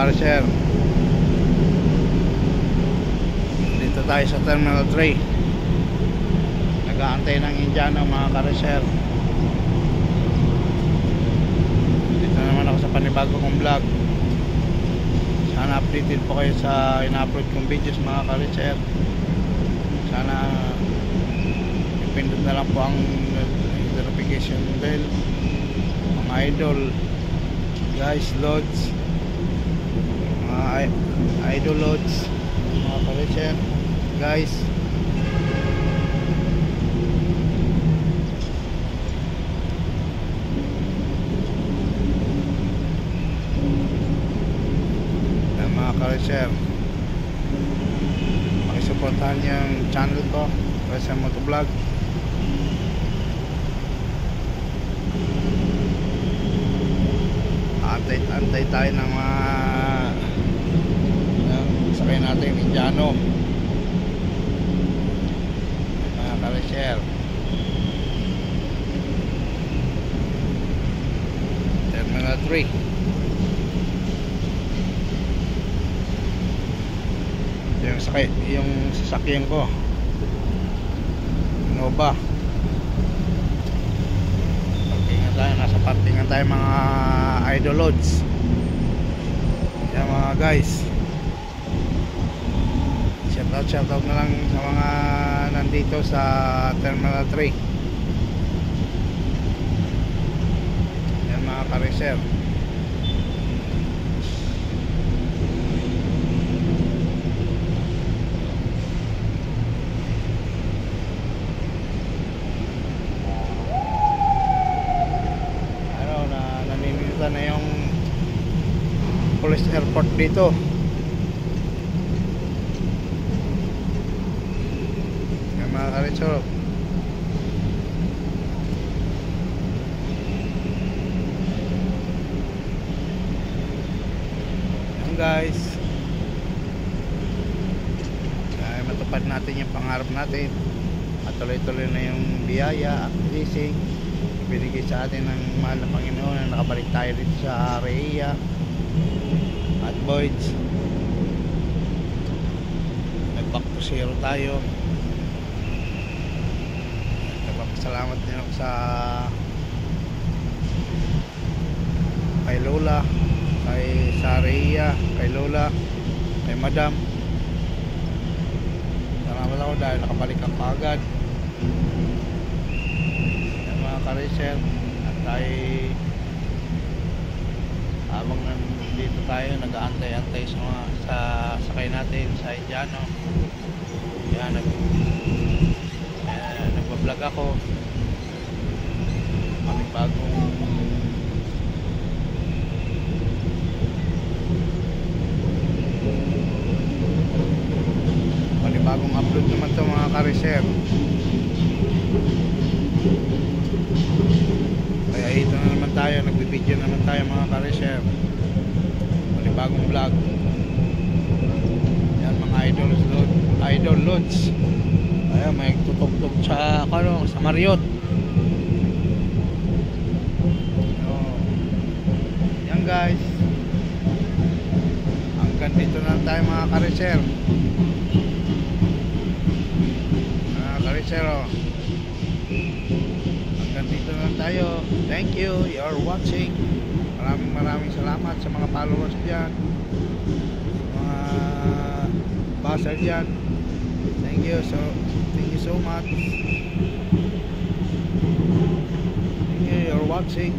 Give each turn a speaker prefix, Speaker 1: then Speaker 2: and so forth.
Speaker 1: ka-Riser. Dito tayo sa Terminal 3. Nag-aantay ng Indiano mga ka-Riser. Dito naman ako sa panibago kong vlog. Sana updated po kayo sa ina-upload kong videos mga ka-Riser. Sana ipindot na lang po ang notification bell mga idol, guys, loads, mga idol loads mga ka-Riser, guys. Mga ka-Riser, makisuportahan yung channel ko, Riser Motovlog. Antay tayo ng mga sakay natin Indiano mga ka-Riser. Terminal 3. Yung sasakyan ko Nova. Parkingan tayo, nasa parkingan tayo mga idol loads. Yan mga guys, shoutout na lang sa mga nandito sa Terminal 3. Yan mga ka-Riser. Na yung police airport dito. Yung mga ka-Riser, yan guys, ay matupad natin yung pangarap natin at tuloy-tuloy na yung biyaya at blessing binigay sa atin ng mahal na Panginoon na nakabalik tayo dito sa Rhea at Boyd's. Nag-back to zero tayo. Nagpapasalamat din ako kay Lola, sa Rhea, kay Lola, kay Madam. Salamat ako dahil nakabalik ako agad ka-Riser. At tayo habang nandito tayo nag-aantay-antay sa sakay natin sa Indiano. Yan, nagbablog ako. May bagong upload naman to mga ka-Riser. Kaya ito na naman tayo, nagbibideo naman tayo mga ka-Riser. Bagong vlog. Yan mga idol loads. Ayan, may tutog-tog sa Marriott. So, yan guys, hanggang dito na tayo mga ka-Riser. Mga ka-Riser, dito na tayo. Thank you, you're watching. Maraming salamat sa mga followers dyan, mga basa dyan. Thank you so much. Thank you, you're watching.